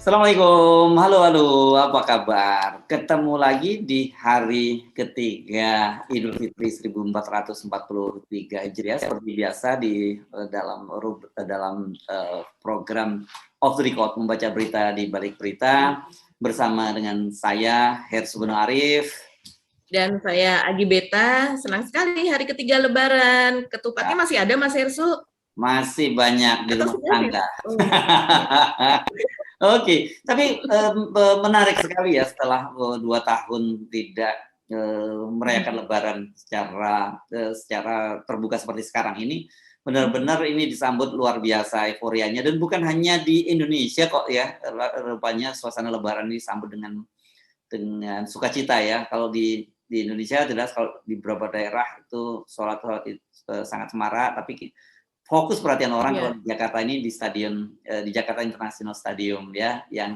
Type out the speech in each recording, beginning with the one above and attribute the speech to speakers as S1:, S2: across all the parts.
S1: Assalamualaikum, halo halo, apa kabar? Ketemu lagi di hari ketiga Idul Fitri 1443 Hijriah seperti biasa di dalam program Off the Record membaca berita di balik berita bersama dengan saya Hersugono Arif
S2: dan saya Agi Beta. Senang sekali hari ketiga Lebaran. Ketupatnya masih ada, Mas Hersu?
S1: Masih banyak di rumah tangga. Oke, tapi menarik sekali ya setelah 2 tahun tidak merayakan Lebaran secara terbuka seperti sekarang ini, benar-benar ini disambut luar biasa euforianya, dan bukan hanya di Indonesia kok ya, rupanya suasana Lebaran ini disambut dengan sukacita ya. Kalau di Indonesia jelas, kalau di beberapa daerah itu sholat itu sangat semarak, tapi fokus perhatian orang kalau di Jakarta ini di stadion di Jakarta International Stadium ya, yang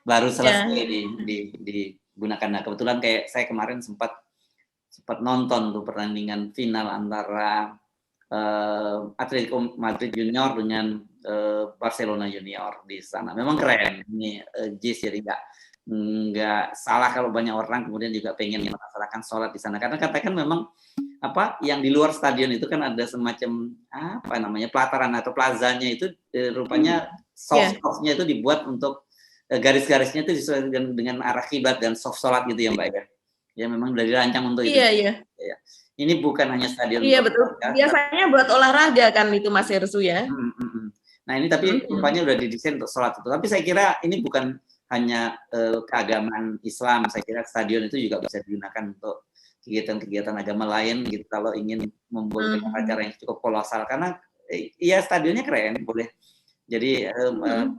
S1: baru selesai digunakan. Nah, kebetulan kayak saya kemarin sempat nonton tuh pertandingan final antara Atletico Madrid Junior dengan Barcelona Junior di sana. Memang keren ini, Jis, jadi nggak salah kalau banyak orang kemudian juga pengen melaksanakan sholat di sana, karena katakan memang yang di luar stadion itu kan ada semacam pelataran atau plazanya itu rupanya soft-nya itu dibuat untuk garis-garisnya itu disesuaikan dengan arah kiblat dan soft sholat gitu ya Mbak ya. Ya memang sudah dirancang untuk itu.
S2: Iya.
S1: Ya. Ini bukan hanya stadion.
S2: Iya betul. Biasanya buat olahraga kan itu Mas Hersu ya.
S1: Nah ini tapi rupanya udah didesain untuk sholat itu. Tapi saya kira ini bukan hanya keagamaan Islam. Saya kira stadion itu juga bisa digunakan untuk kegiatan-kegiatan agama lain gitu, kalau ingin membuat acara yang cukup kolosal, karena ya stadionnya keren, boleh jadi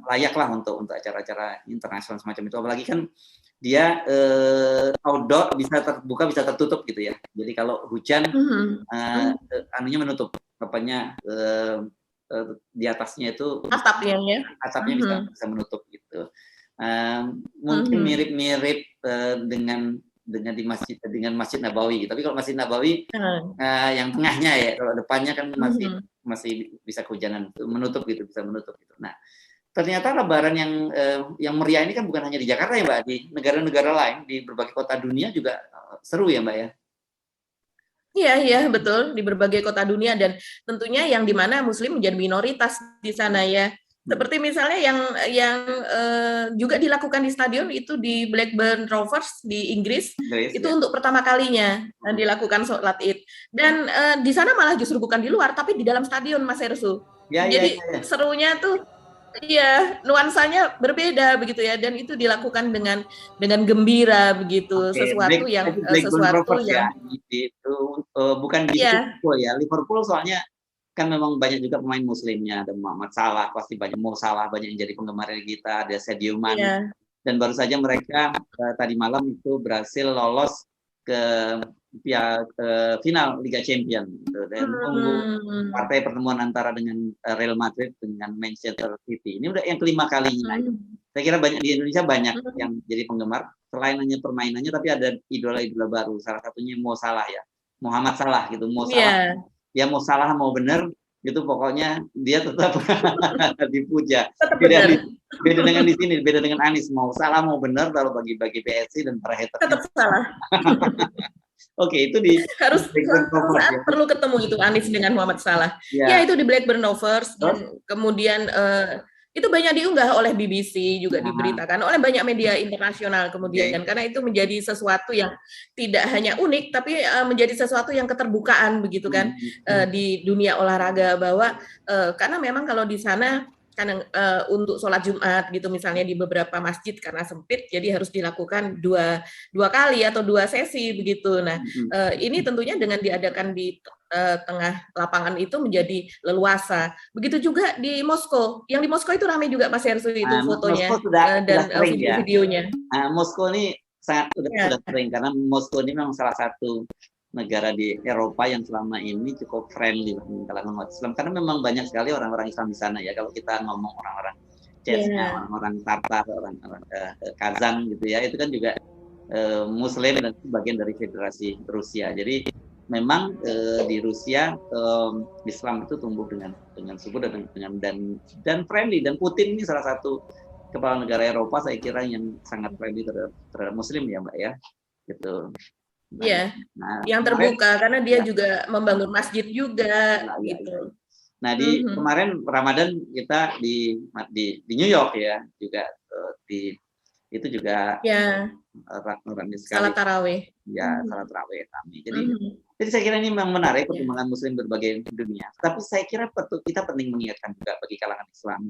S1: layaklah untuk acara-acara internasional semacam itu, apalagi kan dia outdoor, bisa terbuka bisa tertutup gitu ya, jadi kalau hujan anunya menutup di atasnya itu atapnya bisa menutup gitu. Mungkin mirip-mirip dengan Masjid Nabawi. Tapi kalau Masjid Nabawi yang tengahnya ya, kalau depannya kan masih bisa kehujanan, menutup gitu. Nah, ternyata Lebaran yang meriah ini kan bukan hanya di Jakarta ya Mbak, di negara-negara lain, di berbagai kota dunia juga seru ya Mbak ya.
S2: Iya betul, di berbagai kota dunia, dan tentunya yang dimana Muslim menjadi minoritas di sana ya. Seperti misalnya yang juga dilakukan di stadion itu di Blackburn Rovers di Inggris, itu untuk pertama kalinya dilakukan sholat Id. Dan di sana malah justru bukan di luar, tapi di dalam stadion, Mas Hersu. Jadi serunya tuh, iya, nuansanya berbeda begitu ya, dan itu dilakukan dengan gembira begitu, sesuatu yang
S1: itu bukan di Liverpool ya. Liverpool soalnya kan memang banyak juga pemain muslimnya, ada Muhammad Salah, pasti banyak yang jadi penggemar kita, ada Sadio Mane, dan baru saja mereka tadi malam itu berhasil lolos ke final Liga Champions dan tunggu partai pertemuan antara dengan Real Madrid dengan Manchester City. Ini udah yang kelima kalinya. Saya kira banyak di Indonesia banyak yang jadi penggemar, selain hanya permainannya, tapi ada idola-idola baru. Salah satunya Mo Salah ya, Muhammad Salah gitu. Mo Salah, ya mau salah mau benar gitu, pokoknya dia tetap dipuja. Beda dengan di sini, beda dengan Anies, mau salah mau benar, kalau bagi-bagi PSI dan para hater
S2: tetap salah.
S1: Oke, itu
S2: harus perlu ketemu itu Anies dengan Muhammad Salah. Ya itu di Blackburn Rovers, dan kemudian itu banyak diunggah oleh BBC, juga diberitakan oleh banyak media internasional kemudian, karena itu menjadi sesuatu yang tidak hanya unik, tapi menjadi sesuatu yang keterbukaan begitu kan, di dunia olahraga, bahwa karena memang kalau di sana karena untuk sholat Jumat gitu misalnya di beberapa masjid karena sempit, jadi harus dilakukan dua kali atau 2 sesi begitu. Nah, ini tentunya dengan diadakan di tengah lapangan itu menjadi leluasa. Begitu juga di Moskow. Yang di Moskow itu ramai juga Mas Hersu itu fotonya dan video-videonya.
S1: Moskow ini sudah sering, karena Moskow ini memang salah satu negara di Eropa yang selama ini cukup friendly dengan kalangan umat Islam, karena memang banyak sekali orang-orang Islam di sana ya. Kalau kita ngomong orang-orang Chechnya, orang-orang Tatar, orang-orang Kazan gitu ya, itu kan juga Muslim dan bagian dari Federasi Rusia. Jadi memang di Rusia Islam itu tumbuh dengan subur dan friendly, dan Putin ini salah satu kepala negara Eropa saya kira yang sangat friendly terhadap Muslim ya Mbak ya, gitu.
S2: Iya, yang terbuka karena dia juga membangun masjid juga, gitu.
S1: Nah di kemarin Ramadan kita di New York ya juga itu juga ramai sekali.
S2: Salat tarawih.
S1: Ya, salat tarawih kami. Jadi saya kira ini memang menarik perkembangan Muslim berbagai dunia. Tapi saya kira kita penting mengingatkan juga bagi kalangan Islam.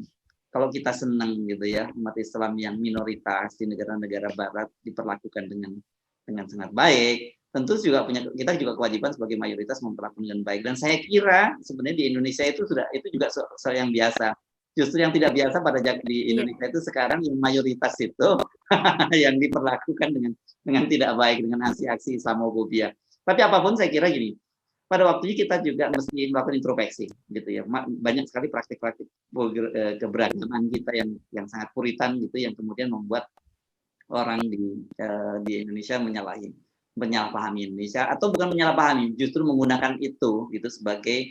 S1: Kalau kita senang gitu ya, umat Islam yang minoritas di negara-negara Barat diperlakukan dengan sangat baik, tentu juga kita juga kewajiban sebagai mayoritas memperlakukan dengan baik. Dan saya kira sebenarnya di Indonesia itu juga yang biasa. Justru yang tidak biasa di Indonesia itu sekarang yang mayoritas itu yang diperlakukan dengan tidak baik, dengan aksi-aksi Islamofobia. Tapi apapun saya kira gini, pada waktunya kita juga mesti melakukan introspeksi gitu ya. Banyak sekali praktik-praktik keberagaman kita yang sangat puritan gitu, yang kemudian membuat orang di Indonesia menyalahpahami Indonesia, atau bukan menyalahpahami, justru menggunakan itu gitu sebagai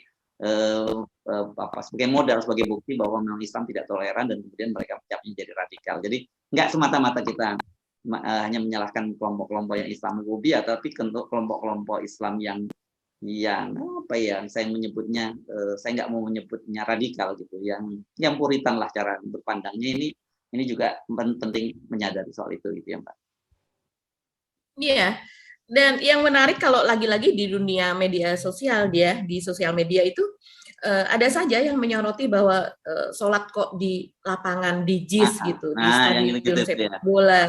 S1: sebagai modal, sebagai bukti bahwa memang Islam tidak toleran, dan kemudian mereka menjadi radikal. Jadi nggak semata-mata kita hanya menyalahkan kelompok-kelompok yang Islamofobia, tapi kelompok-kelompok Islam yang apa ya, saya menyebutnya, saya nggak mau menyebutnya radikal gitu, yang puritan lah cara berpandangnya. Ini juga penting menyadari soal itu gitu ya Mbak.
S2: Iya. Dan yang menarik kalau lagi-lagi di dunia media sosial, di sosial media itu ada saja yang menyoroti bahwa sholat kok di lapangan, di JIS gitu, di stadion sepak bola,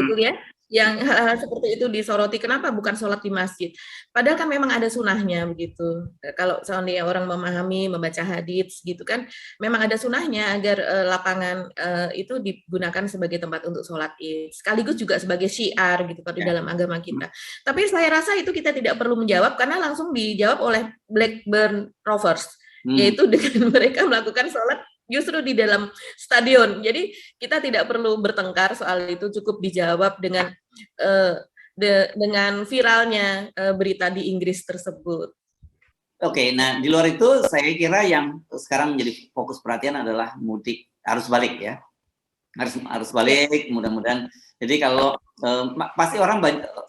S2: gitu ya. Yang hal-hal seperti itu disoroti, kenapa bukan sholat di masjid? Padahal kan memang ada sunahnya begitu. Kalau seandainya orang memahami, membaca hadits gitu kan, memang ada sunahnya agar lapangan itu digunakan sebagai tempat untuk sholat id, sekaligus juga sebagai syiar gitu di dalam agama kita. Tapi saya rasa itu kita tidak perlu menjawab, karena langsung dijawab oleh Blackburn Rovers, yaitu dengan mereka melakukan sholat justru di dalam stadion. Jadi kita tidak perlu bertengkar soal itu, cukup dijawab dengan viralnya berita di Inggris tersebut.
S1: Oke, nah di luar itu saya kira yang sekarang menjadi fokus perhatian adalah mudik, arus balik ya. Harus balik, mudah-mudahan. Jadi kalau pasti orang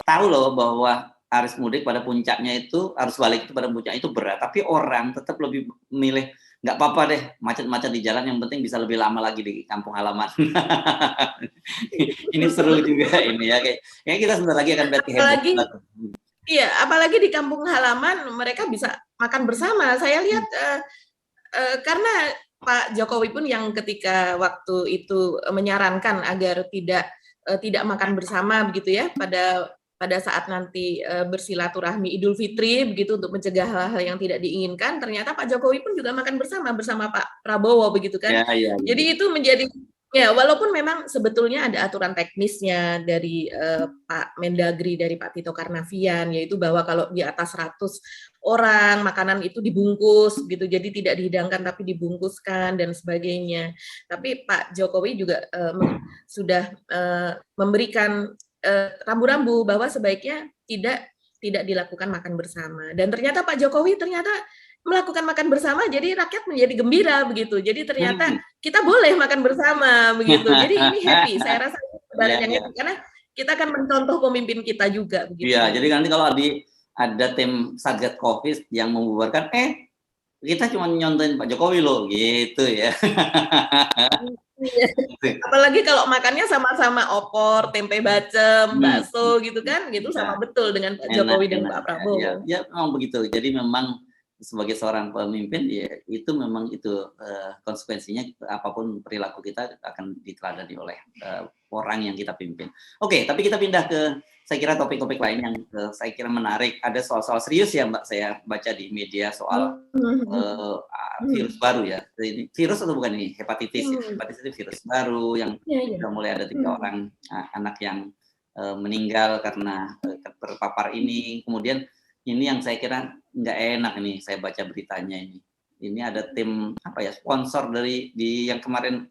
S1: tahu loh bahwa arus mudik pada puncaknya itu, arus balik itu pada puncaknya itu berat, tapi orang tetap lebih milih nggak apa-apa deh macet-macet di jalan, yang penting bisa lebih lama lagi di kampung halaman. Ini seru juga ini ya, kayak kita sebentar lagi akan berarti heboh.
S2: Iya, apalagi di kampung halaman mereka bisa makan bersama. Saya lihat karena Pak Jokowi pun yang ketika waktu itu menyarankan agar tidak makan bersama begitu ya pada saat nanti bersilaturahmi Idul Fitri begitu, untuk mencegah hal-hal yang tidak diinginkan. Ternyata Pak Jokowi pun juga makan bersama Pak Prabowo begitu kan. Ya. Jadi itu menjadi walaupun memang sebetulnya ada aturan teknisnya dari Pak Mendagri, dari Pak Tito Karnavian, yaitu bahwa kalau di atas 100 orang makanan itu dibungkus gitu, jadi tidak dihidangkan tapi dibungkuskan dan sebagainya. Tapi Pak Jokowi juga sudah memberikan rambu-rambu bahwa sebaiknya tidak dilakukan makan bersama. Dan ternyata Pak Jokowi melakukan makan bersama, jadi rakyat menjadi gembira begitu. Jadi ternyata kita boleh makan bersama begitu. Jadi ini happy. Saya rasa itu karena kita akan mencontoh pemimpin kita juga begitu.
S1: Iya, jadi nanti kalau ada tim Satgas Covid yang membubarkan, kita cuma nyontohin Pak Jokowi loh gitu ya.
S2: Apalagi kalau makannya sama-sama opor, tempe bacem, bakso gitu kan, gitu sama betul dengan Pak Jokowi dan Pak Prabowo.
S1: Ya memang begitu. Jadi memang sebagai seorang pemimpin ya itu memang itu konsekuensinya, apapun perilaku kita akan diteladani oleh orang yang kita pimpin. Oke, tapi kita pindah ke saya kira topik-topik lain yang saya kira menarik. Ada soal-soal serius ya Mbak, saya baca di media soal virus baru ya. Ini virus atau bukan ini? Hepatitis ya. Hepatitis itu virus baru yang sudah mulai ada 3 orang anak yang meninggal karena terpapar ini. Kemudian ini yang saya kira nggak enak nih, saya baca beritanya ini. Ini ada tim sponsor di yang kemarin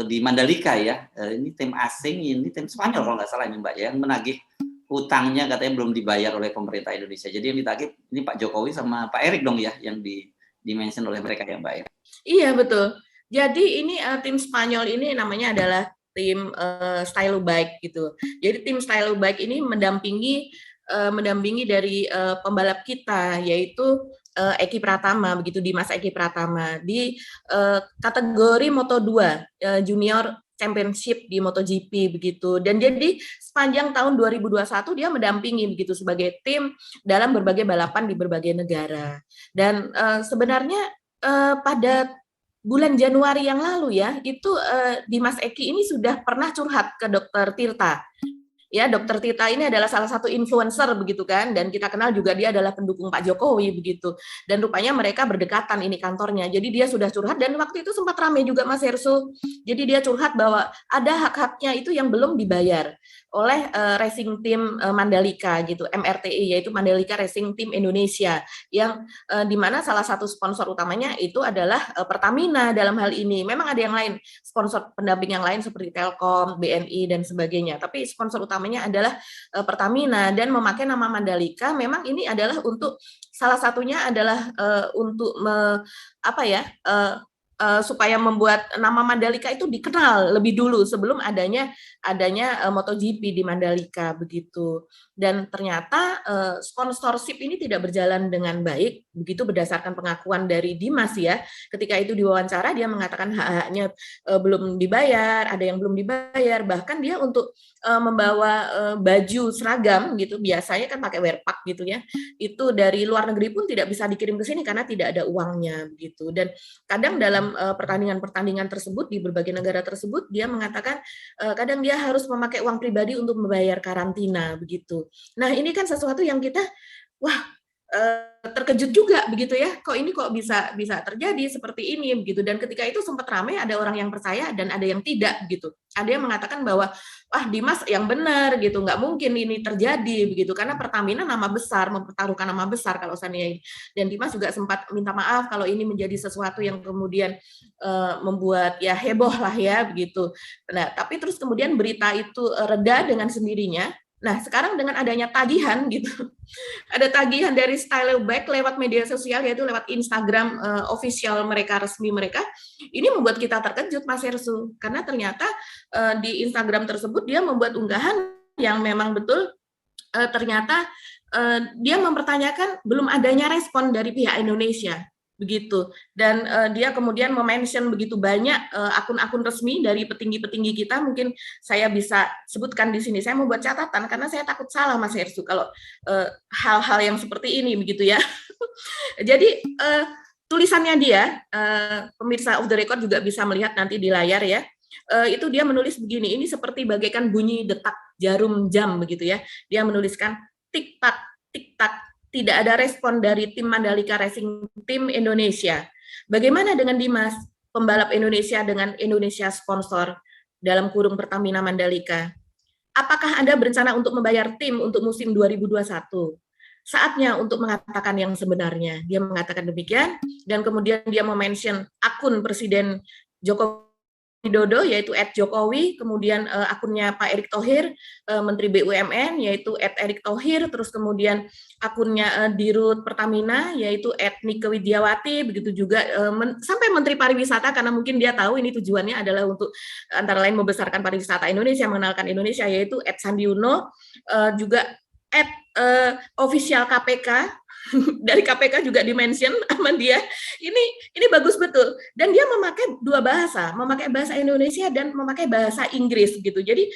S1: di Mandalika ya. Ini tim asing, ini tim Spanyol kalau nggak salah ini Mbak ya, yang menagih utangnya katanya belum dibayar oleh pemerintah Indonesia. Jadi yang ditagih ini Pak Jokowi sama Pak Erik dong ya, yang di-mention oleh mereka ya Mbak ya.
S2: Iya betul. Jadi ini tim Spanyol ini namanya adalah tim Stylo Bike gitu. Jadi tim Stylo Bike ini mendampingi dari pembalap kita, yaitu Eki Pratama, begitu, Dimas Eki Pratama di kategori Moto2 Junior Championship di MotoGP begitu. Dan jadi sepanjang tahun 2021 dia mendampingi begitu sebagai tim dalam berbagai balapan di berbagai negara. Dan sebenarnya pada bulan Januari yang lalu ya, itu Dimas Eki ini sudah pernah curhat ke Dokter Tirta. Ya, Dokter Tirta ini adalah salah satu influencer begitu kan, dan kita kenal juga dia adalah pendukung Pak Jokowi begitu. Dan rupanya mereka berdekatan ini kantornya. Jadi dia sudah curhat dan waktu itu sempat ramai juga Mas Hersu. Jadi dia curhat bahwa ada hak-haknya itu yang belum dibayar oleh racing team Mandalika gitu, MRTI, yaitu Mandalika Racing Team Indonesia, yang di mana salah satu sponsor utamanya itu adalah Pertamina dalam hal ini. Memang ada yang lain, sponsor pendamping yang lain seperti Telkom, BNI dan sebagainya. Tapi sponsor utamanya adalah Pertamina, dan memakai nama Mandalika memang ini adalah untuk salah satunya adalah untuk supaya membuat nama Mandalika itu dikenal lebih dulu sebelum adanya MotoGP di Mandalika begitu. Dan ternyata sponsorship ini tidak berjalan dengan baik begitu berdasarkan pengakuan dari Dimas ya. Ketika itu diwawancara dia mengatakan hak-haknya belum dibayar, ada yang belum dibayar, bahkan dia untuk membawa baju seragam gitu, biasanya kan pakai wearpack gitu ya, itu dari luar negeri pun tidak bisa dikirim ke sini karena tidak ada uangnya gitu. Dan kadang dalam pertandingan-pertandingan tersebut di berbagai negara tersebut dia mengatakan kadang dia harus memakai uang pribadi untuk membayar karantina begitu. Nah, ini kan sesuatu yang kita terkejut juga begitu ya, kok bisa terjadi seperti ini begitu. Dan ketika itu sempat ramai, ada orang yang percaya dan ada yang tidak gitu. Ada yang mengatakan bahwa Dimas yang benar gitu, nggak mungkin ini terjadi begitu, karena Pertamina nama besar, mempertaruhkan nama besar kalau seandainya. Dan Dimas juga sempat minta maaf kalau ini menjadi sesuatu yang kemudian membuat ya heboh lah ya begitu. Nah, tapi terus kemudian berita itu reda dengan sendirinya. Nah, sekarang dengan adanya tagihan gitu, ada tagihan dari Stylo Bike lewat media sosial, yaitu lewat Instagram official mereka, resmi mereka, ini membuat kita terkejut Mas Hersu, karena ternyata di Instagram tersebut dia membuat unggahan yang memang betul ternyata dia mempertanyakan belum adanya respon dari pihak Indonesia. Begitu. Dan dia kemudian mention begitu banyak akun-akun resmi dari petinggi-petinggi kita. Mungkin saya bisa sebutkan di sini. Saya membuat catatan karena saya takut salah Mas Hersu kalau hal-hal yang seperti ini begitu ya. Jadi tulisannya dia, pemirsa Off the Record juga bisa melihat nanti di layar ya. Itu dia menulis begini, ini seperti bagaikan bunyi detak jarum jam begitu ya. Dia menuliskan tik-tak, tik-tak, tidak ada respon dari tim Mandalika Racing Team Indonesia. Bagaimana dengan Dimas, pembalap Indonesia dengan Indonesia sponsor dalam kurung Pertamina Mandalika? Apakah Anda berencana untuk membayar tim untuk musim 2021? Saatnya untuk mengatakan yang sebenarnya. Dia mengatakan demikian, dan kemudian dia mention akun Presiden Joko Widodo yaitu @jokowi, kemudian akunnya Pak Erick Thohir, Menteri BUMN yaitu @Erick Thohir, terus kemudian akunnya Dirut Pertamina yaitu @Nike Widiawati, begitu juga sampai Menteri Pariwisata, karena mungkin dia tahu ini tujuannya adalah untuk antara lain membesarkan pariwisata Indonesia, mengenalkan Indonesia, yaitu @Sandi Uno, juga official KPK dari KPK juga dimention sama dia. Ini bagus betul, dan dia memakai dua bahasa, memakai bahasa Indonesia dan memakai bahasa Inggris gitu. Jadi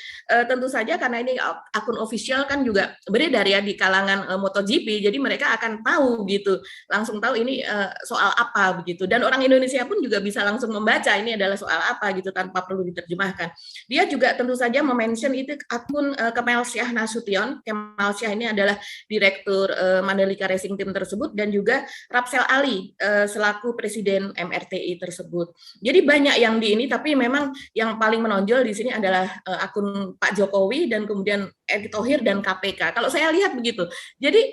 S2: tentu saja karena ini akun official kan juga beredar ya di kalangan MotoGP, jadi mereka akan tahu gitu, langsung tahu ini soal apa begitu, dan orang Indonesia pun juga bisa langsung membaca ini adalah soal apa gitu tanpa perlu diterjemahkan. Dia juga tentu saja mention itu akun Kemal Syah Nasution. Kemal Syah ini adalah direktur Mandalika Racing Team tersebut, dan juga Rapsel Ali selaku presiden MRTI tersebut. Jadi banyak yang di ini, tapi memang yang paling menonjol di sini adalah akun Pak Jokowi dan kemudian Erick Thohir dan KPK. Kalau saya lihat begitu. Jadi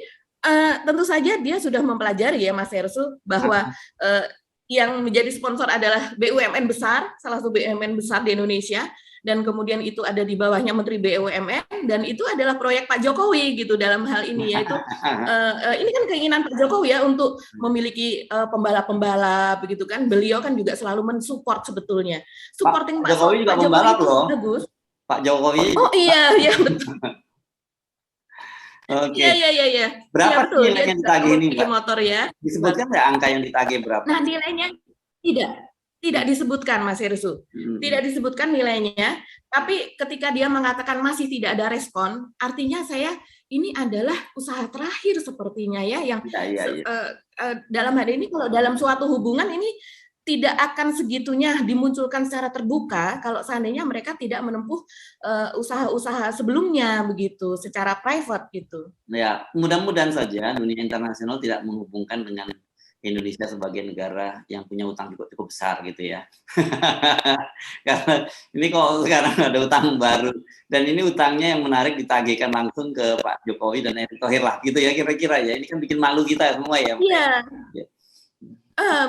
S2: tentu saja dia sudah mempelajari ya Mas Hersu bahwa yang menjadi sponsor adalah BUMN besar, salah satu BUMN besar di Indonesia, dan kemudian itu ada di bawahnya Menteri BUMN, dan itu adalah proyek Pak Jokowi gitu dalam hal ini, yaitu ini kan keinginan Pak Jokowi ya untuk memiliki pembalap-pembalap begitu kan. Beliau kan juga selalu mensupport sebetulnya. Supporting
S1: Pak Jokowi juga pembalap loh.
S2: Bagus.
S1: Pak Jokowi.
S2: Oh iya, iya betul.
S1: Oke.
S2: Iya.
S1: Berapa
S2: ya, betul.
S1: nilainya ditagih ini, Mbak?
S2: Motor ya.
S1: Disebutkan nggak angka yang ditagih berapa?
S2: Nah, nilainya tidak disebutkan, Mas Hersu. Tidak disebutkan nilainya, tapi ketika dia mengatakan masih tidak ada respon, artinya ini adalah usaha terakhir sepertinya ya, yang dalam hal ini kalau dalam suatu hubungan ini tidak akan segitunya dimunculkan secara terbuka kalau seandainya mereka tidak menempuh usaha-usaha sebelumnya begitu, secara private gitu.
S1: Ya, mudah-mudahan saja dunia internasional tidak menghubungkan dengan Indonesia sebagai negara yang punya utang cukup besar gitu ya. Karena ini kok sekarang ada utang baru, dan ini utangnya yang menarik ditagihkan langsung ke Pak Jokowi dan Erick Thohir lah gitu ya, kira-kira ya. Ini kan bikin malu kita semua ya.
S2: Iya. Ya.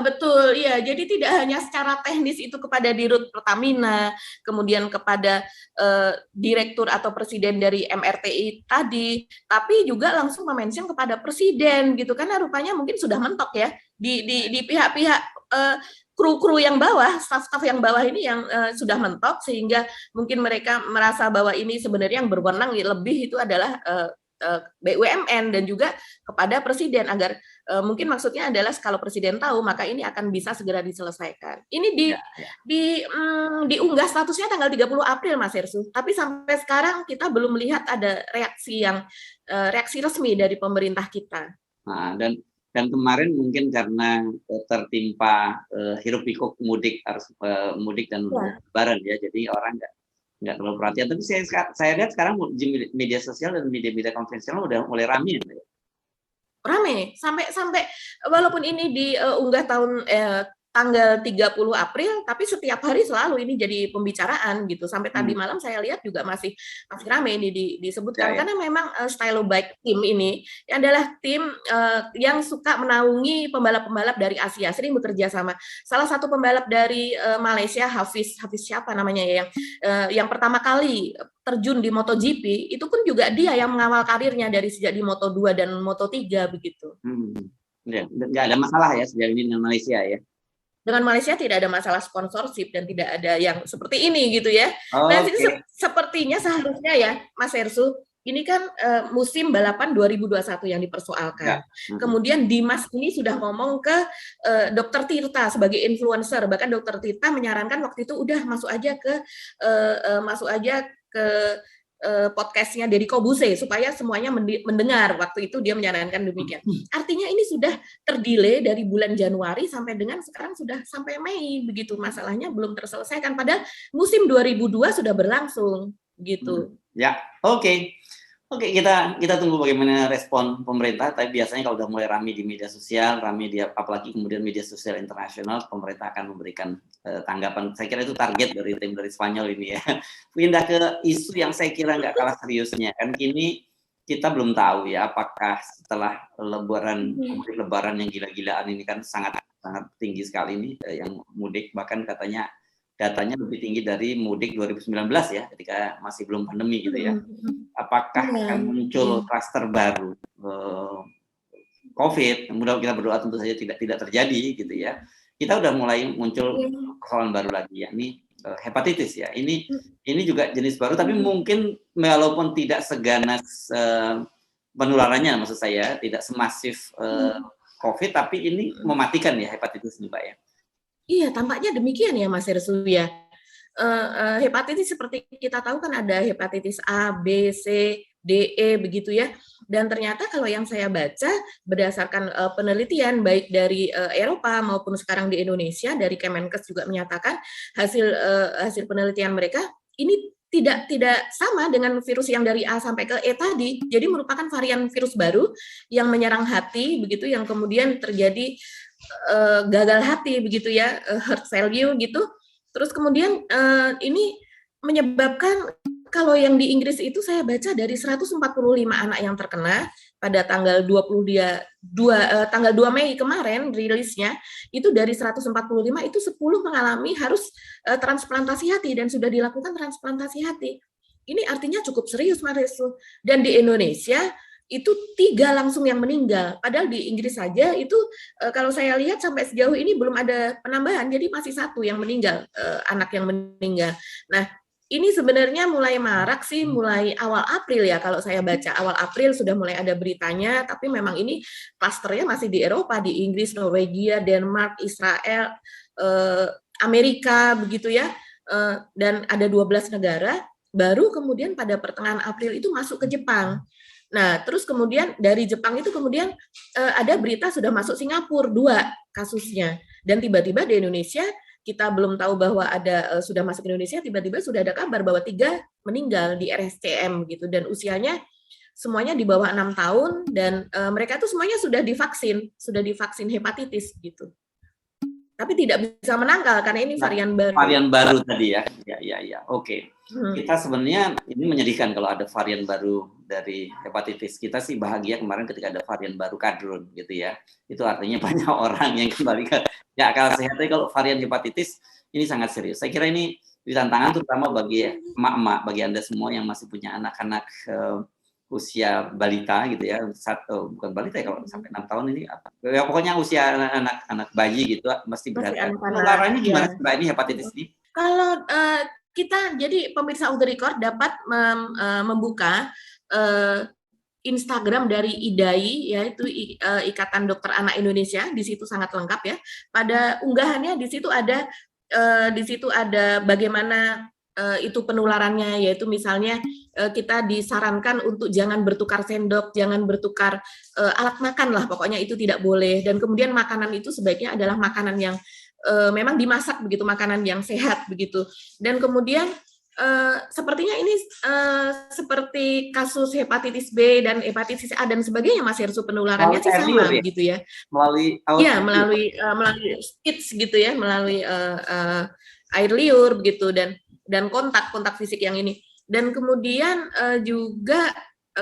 S2: Betul, ya. Jadi tidak hanya secara teknis itu kepada Dirut Pertamina, kemudian kepada direktur atau presiden dari MRTI tadi, tapi juga langsung mention kepada presiden gitu, karena rupanya mungkin sudah mentok ya di pihak-pihak kru yang bawah, staf-staf yang bawah ini yang sudah mentok, sehingga mungkin mereka merasa bahwa ini sebenarnya yang berwenang lebih itu adalah BUMN dan juga kepada presiden, agar mungkin maksudnya adalah kalau presiden tahu maka ini akan bisa segera diselesaikan. Ini diunggah statusnya tanggal 30 April Mas Hersu, tapi sampai sekarang kita belum melihat ada reaksi resmi dari pemerintah kita.
S1: Nah, dan kemarin mungkin karena tertimpa hiruk pikuk mudik, harus mudik dan lebaran ya, jadi orang nggak terlalu perhatian. Tapi saya lihat sekarang di media sosial dan media konvensional udah mulai ramai ya.
S2: Rame sampai walaupun ini diunggah tanggal 30 April, tapi setiap hari selalu ini jadi pembicaraan gitu. Sampai tadi malam saya lihat juga masih ramai ini disebutkan, karena memang Stylo Bike Team ini adalah tim yang suka menaungi pembalap-pembalap dari Asia, sering bekerja sama. Salah satu pembalap dari Malaysia, Hafiz siapa namanya ya, yang pertama kali terjun di MotoGP, itu pun juga dia yang mengawal karirnya dari sejak di Moto2 dan Moto3 begitu.
S1: Ya, nggak ada masalah ya sejauh ini dengan Malaysia ya.
S2: Dengan Malaysia tidak ada masalah sponsorship dan tidak ada yang seperti ini gitu ya. Nah, ini sepertinya seharusnya ya, Mas Hersu, ini kan musim balapan 2021 yang dipersoalkan. Kemudian Dimas ini sudah ngomong ke Dr. Tirta sebagai influencer, bahkan Dr. Tirta menyarankan waktu itu udah masuk aja ke podcastnya Deddy Kobuse supaya semuanya mendengar. Waktu itu dia menyarankan demikian. Artinya ini sudah terdelay dari bulan Januari sampai dengan sekarang sudah sampai Mei begitu, masalahnya belum terselesaikan, padahal musim 2002 sudah berlangsung gitu.
S1: Ya, oke, kita tunggu bagaimana respon pemerintah. Tapi biasanya kalau udah mulai ramai di media sosial, apalagi kemudian media sosial internasional, pemerintah akan memberikan tanggapan. Saya kira itu target dari tim dari Spanyol ini ya. Pindah ke isu yang saya kira nggak kalah seriusnya. Kan kini kita belum tahu ya apakah setelah lebaran yang gila-gilaan ini, kan sangat tinggi sekali ini yang mudik, bahkan katanya datanya lebih tinggi dari mudik 2019 ya, ketika masih belum pandemi gitu ya. Apakah akan muncul klaster baru COVID? Mudah kita berdoa tentu saja tidak terjadi gitu ya. Kita udah mulai muncul persoalan baru lagi, yakni hepatitis ya. Ini juga jenis baru, tapi mungkin walaupun tidak seganas penularannya, maksud saya tidak semasif COVID, tapi ini mematikan ya hepatitis ini, Pak ya.
S2: Iya, tampaknya demikian ya Mas Hersu ya. Hepatitis seperti kita tahu kan ada hepatitis A, B, C, D, E begitu ya. Dan ternyata kalau yang saya baca berdasarkan penelitian baik dari Eropa maupun sekarang di Indonesia, dari Kemenkes juga menyatakan hasil penelitian mereka ini tidak sama dengan virus yang dari A sampai ke E tadi. Jadi merupakan varian virus baru yang menyerang hati begitu, yang kemudian terjadi gagal hati begitu ya, heart failure gitu. Terus kemudian ini menyebabkan, kalau yang di Inggris itu saya baca dari 145 anak yang terkena pada tanggal 2 Mei kemarin rilisnya, itu dari 145 itu 10 mengalami harus transplantasi hati dan sudah dilakukan transplantasi hati. Ini artinya cukup serius, Mas Restu. Dan di Indonesia itu 3 langsung yang meninggal. Padahal di Inggris saja itu kalau saya lihat sampai sejauh ini belum ada penambahan, jadi masih 1 yang meninggal, anak yang meninggal. Nah, ini sebenarnya mulai marak sih mulai awal April ya, kalau saya baca awal April sudah mulai ada beritanya, tapi memang ini klasternya masih di Eropa, di Inggris, Norwegia, Denmark, Israel, Amerika begitu ya, dan ada 12 negara, baru kemudian pada pertengahan April itu masuk ke Jepang. Nah, terus kemudian dari Jepang itu kemudian ada berita sudah masuk Singapura 2 kasusnya, dan tiba-tiba di Indonesia kita belum tahu bahwa ada sudah masuk ke Indonesia, tiba-tiba sudah ada kabar bahwa 3 meninggal di RSCM gitu, dan usianya semuanya di bawah 6 tahun dan mereka tuh semuanya sudah divaksin hepatitis gitu. Tapi tidak bisa menangkal karena ini varian baru.
S1: Varian baru tadi ya. Ya. Oke. Kita sebenarnya ini menyedihkan kalau ada varian baru dari hepatitis. Kita sih bahagia kemarin ketika ada varian baru kadrun gitu ya. Itu artinya banyak orang yang kembali ke akal sehat. Tapi kalau varian hepatitis ini sangat serius. Saya kira ini tantangan terutama bagi emak-emak, bagi Anda semua yang masih punya anak-anak usia balita gitu ya, bukan balita ya, kalau sampai 6 tahun ini apa? Ya, pokoknya usia anak bayi gitu mesti berhati-hati. Penularannya gimana Mbak ini hepatitis ini?
S2: Kalau kita jadi pemirsa Off the Record dapat membuka Instagram dari IDAI, yaitu Ikatan Dokter Anak Indonesia. Di situ sangat lengkap ya. Pada unggahannya di situ ada bagaimana itu penularannya, yaitu misalnya kita disarankan untuk jangan bertukar sendok, jangan bertukar alat makan lah, pokoknya itu tidak boleh. Dan kemudian makanan itu sebaiknya adalah makanan yang memang dimasak begitu, makanan yang sehat begitu. Dan kemudian sepertinya ini seperti kasus hepatitis B dan hepatitis A dan sebagainya, Mas Hersu, penularannya sih sama gitu ya. Melalui speech gitu ya, melalui air liur begitu dan kontak fisik yang ini. Dan kemudian juga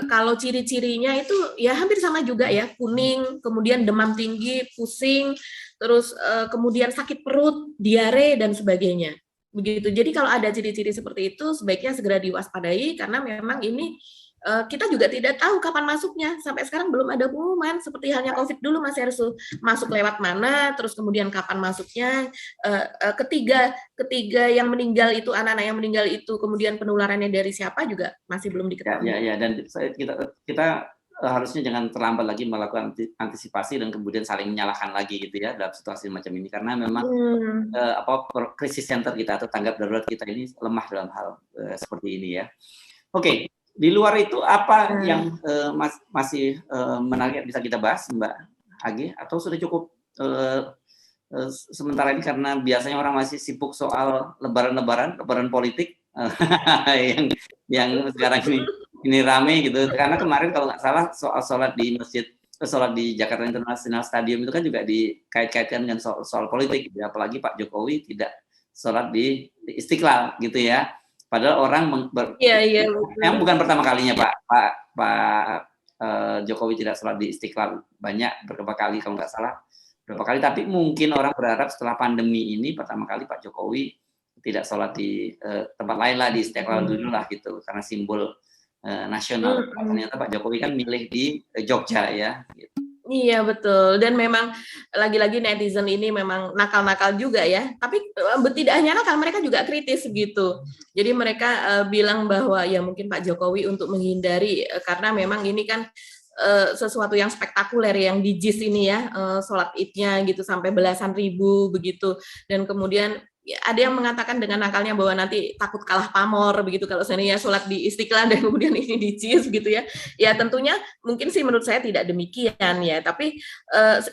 S2: kalau ciri-cirinya itu ya hampir sama juga ya, kuning, kemudian demam tinggi, pusing, terus kemudian sakit perut, diare dan sebagainya. Begitu. Jadi kalau ada ciri-ciri seperti itu sebaiknya segera diwaspadai karena memang ini kita juga tidak tahu kapan masuknya. Sampai sekarang belum ada pengumuman seperti halnya COVID dulu, Mas Hersu. Masuk lewat mana, terus kemudian kapan masuknya. Ketiga yang meninggal itu, anak-anak yang meninggal itu, kemudian penularannya dari siapa juga masih belum diketahui.
S1: Ya, dan kita harusnya jangan terlambat lagi melakukan antisipasi dan kemudian saling menyalahkan lagi gitu ya dalam situasi macam ini, karena memang krisis center kita atau tanggap darurat kita ini lemah dalam hal seperti ini ya. Oke. Di luar itu apa yang masih menarik bisa kita bahas, Mbak Age, atau sudah cukup sementara ini karena biasanya orang masih sibuk soal lebaran politik yang sekarang ini rame gitu. Karena kemarin kalau nggak salah soal sholat di masjid, sholat di Jakarta International Stadium itu kan juga dikait-kaitkan dengan soal politik, ya. Apalagi Pak Jokowi tidak sholat di Istiqlal gitu ya. Padahal orang yang bukan pertama kalinya Pak Jokowi tidak sholat di Istiqlal, banyak beberapa kali kalau nggak salah beberapa kali. Tapi mungkin orang berharap setelah pandemi ini pertama kali Pak Jokowi tidak sholat di tempat lain lah, di Istiqlal dulu lah gitu, karena simbol nasional. Ternyata Pak Jokowi kan milih di Jogja ya. Gitu.
S2: Iya betul, dan memang lagi-lagi netizen ini memang nakal-nakal juga ya, tapi tidak hanya nakal, mereka juga kritis gitu. Jadi mereka bilang bahwa ya mungkin Pak Jokowi untuk menghindari karena memang ini kan sesuatu yang spektakuler yang di JIS ini ya, sholat idnya gitu sampai belasan ribu begitu, dan kemudian ya, ada yang mengatakan dengan nakalnya bahwa nanti takut kalah pamor begitu kalau seandainya sholat di Istiqlal dan kemudian ini di JIS gitu ya. Ya tentunya mungkin sih menurut saya tidak demikian ya, tapi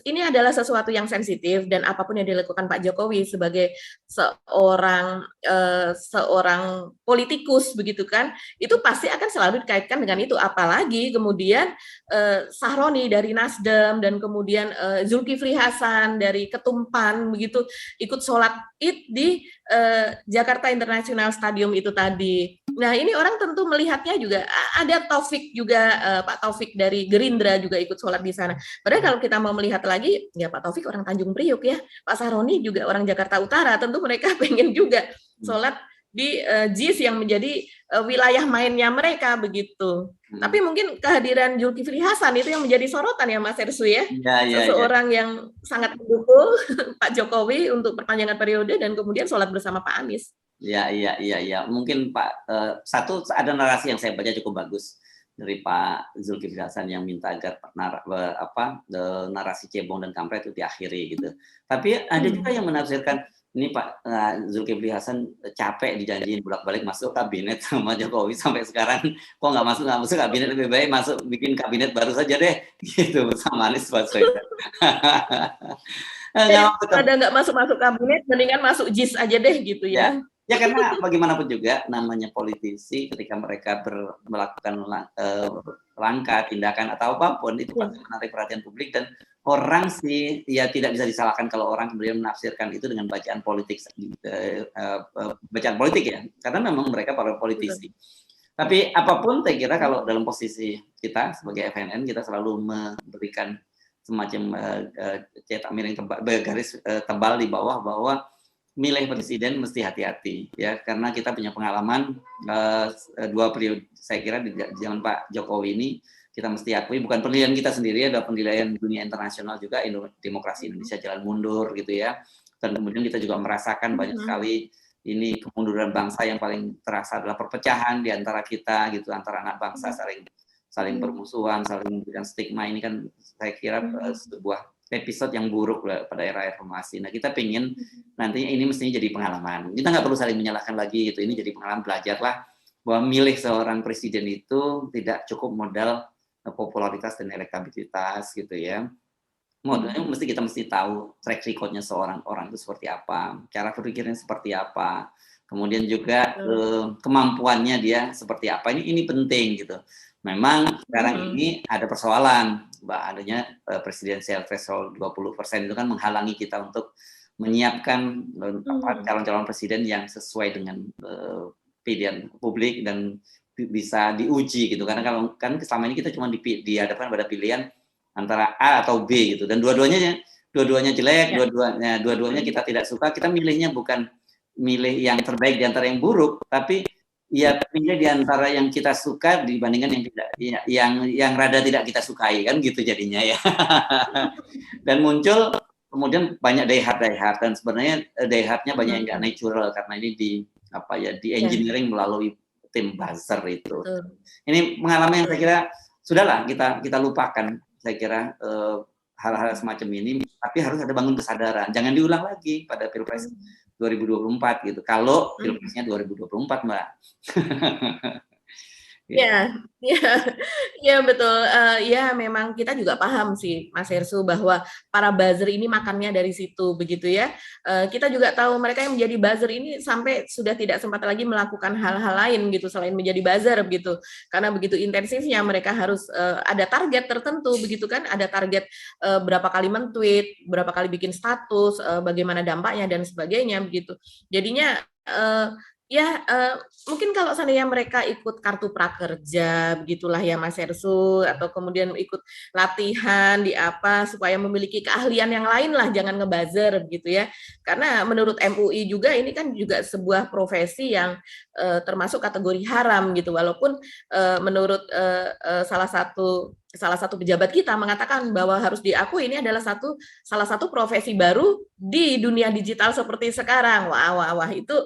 S2: ini adalah sesuatu yang sensitif dan apapun yang dilakukan Pak Jokowi sebagai seorang politikus begitu kan, itu pasti akan selalu dikaitkan dengan itu. Apalagi kemudian Sahroni dari Nasdem dan kemudian Zulkifli Hasan dari Ketumpan begitu ikut sholat Id di Jakarta International Stadium itu tadi. Nah, ini orang tentu melihatnya juga ada Taufik juga, Pak Taufik dari Gerindra juga ikut sholat di sana. Padahal kalau kita mau melihat lagi, ya Pak Taufik orang Tanjung Priok ya, Pak Saroni juga orang Jakarta Utara, tentu mereka pengen juga sholat di JIS yang menjadi wilayah mainnya mereka begitu. Tapi mungkin kehadiran Zulkifli Hasan itu yang menjadi sorotan ya Mas Ersu ya. Seseorang yang sangat mendukung Pak Jokowi untuk perpanjangan periode dan kemudian sholat bersama Pak Anies.
S1: Iya. Mungkin Pak satu ada narasi yang saya baca cukup bagus dari Pak Zulkifli Hasan yang minta agar narasi cebong dan kampret itu diakhiri gitu. Tapi ada juga yang menafsirkan ini Pak Zulkifli Hasan capek dijanjiin bolak-balik masuk kabinet sama Jokowi sampai sekarang kok nggak masuk kabinet, lebih baik masuk bikin kabinet baru saja deh gitu bersama Anies Baswedan.
S2: Ada nggak masuk kabinet, mendingan masuk JIS aja deh gitu ya.
S1: Ya karena bagaimanapun juga namanya politisi ketika mereka melakukan langkah, tindakan atau apapun itu pasti menarik perhatian publik dan orang sih ya tidak bisa disalahkan kalau orang kemudian menafsirkan itu dengan bacaan politik ya karena memang mereka para politisi. Tapi apapun saya kira kalau dalam posisi kita sebagai FNN kita selalu memberikan semacam cetak miring garis tebal di bawah bahwa milih presiden mesti hati-hati ya karena kita punya pengalaman 2 periode saya kira di zaman Pak Jokowi ini kita mesti akui bukan penilaian kita sendiri ada penilaian dunia internasional juga demokrasi Indonesia jalan mundur gitu ya dan kemudian kita juga merasakan banyak sekali ini kemunduran bangsa yang paling terasa adalah perpecahan di antara kita gitu antara anak bangsa saling bermusuhan saling memberikan stigma ini kan saya kira sebuah episode yang buruk pada era reformasi. Nah kita pengen nantinya ini mestinya jadi pengalaman. Kita nggak perlu saling menyalahkan lagi gitu. Ini jadi pengalaman belajarlah bahwa milih seorang presiden itu tidak cukup modal popularitas dan elektabilitas gitu ya. Modalnya kita mesti tahu track record-nya seorang orang itu seperti apa, cara berpikirnya seperti apa, kemudian juga kemampuannya dia seperti apa. Ini penting gitu. Memang sekarang ini ada persoalan, adanya presidensial threshold 20% itu kan menghalangi kita untuk menyiapkan calon-calon presiden yang sesuai dengan pilihan publik dan bisa diuji gitu. Karena kalau kan selama ini kita cuma dihadapkan pada pilihan antara A atau B gitu dan dua-duanya jelek, dua-duanya kita tidak suka. Kita milihnya bukan milih yang terbaik di antara yang buruk, tapi ya pilih di antara yang kita suka dibandingkan yang tidak yang rada tidak kita sukai kan gitu jadinya ya. Dan muncul kemudian banyak die-hard dan sebenarnya die-hardnya banyak yang nggak natural karena ini di engineering melalui tim buzzer itu. Ini pengalaman yang saya kira sudahlah kita lupakan saya kira hal-hal semacam ini tapi harus ada bangun kesadaran jangan diulang lagi pada Pilpres 2024 gitu. Kalau Pilpresnya 2024, Mbak.
S2: Ya betul. Ya memang kita juga paham sih, Mas Ersu, bahwa para buzzer ini makannya dari situ, begitu ya. Kita juga tahu mereka yang menjadi buzzer ini sampai sudah tidak sempat lagi melakukan hal-hal lain gitu selain menjadi buzzer begitu. Karena begitu intensifnya mereka harus ada target tertentu begitu kan, ada target berapa kali men-tweet, berapa kali bikin status, bagaimana dampaknya dan sebagainya begitu. Jadinya mungkin kalau seandainya mereka ikut kartu prakerja begitulah ya Mas Ersu atau kemudian ikut latihan di apa supaya memiliki keahlian yang lain lah jangan ngebuzzer begitu ya karena menurut MUI juga ini kan juga sebuah profesi yang termasuk kategori haram gitu walaupun menurut salah satu pejabat kita mengatakan bahwa harus diakui ini adalah salah satu profesi baru di dunia digital seperti sekarang. Wah itu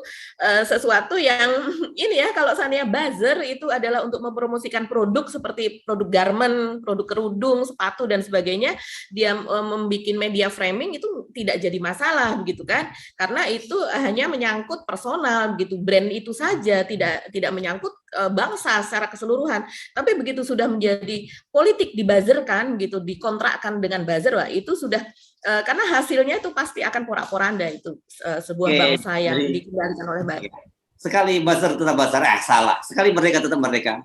S2: sesuatu yang ini ya kalau seandainya buzzer itu adalah untuk mempromosikan produk seperti produk garment, produk kerudung, sepatu dan sebagainya, dia membuat media framing itu tidak jadi masalah begitu kan? Karena itu hanya menyangkut personal begitu, brand itu saja, tidak menyangkut bangsa secara keseluruhan. Tapi begitu sudah menjadi politik dibuzzerkan gitu, dikontrakkan dengan buzzer, wah itu sudah karena hasilnya itu pasti akan porak-poranda itu sebuah bangsa yang dikendalikan oleh buzzer.
S1: Sekali buzzer tetap buzzer, salah. Sekali merdeka tetap merdeka.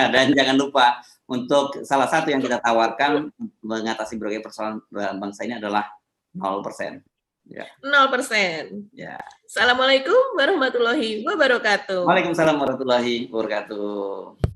S1: Dan jangan lupa untuk salah satu yang kita tawarkan mengatasi berbagai persoalan bangsa ini adalah 0%. Ya.
S2: 0%.
S1: Ya.
S2: Assalamualaikum warahmatullahi wabarakatuh.
S1: Waalaikumsalam warahmatullahi wabarakatuh.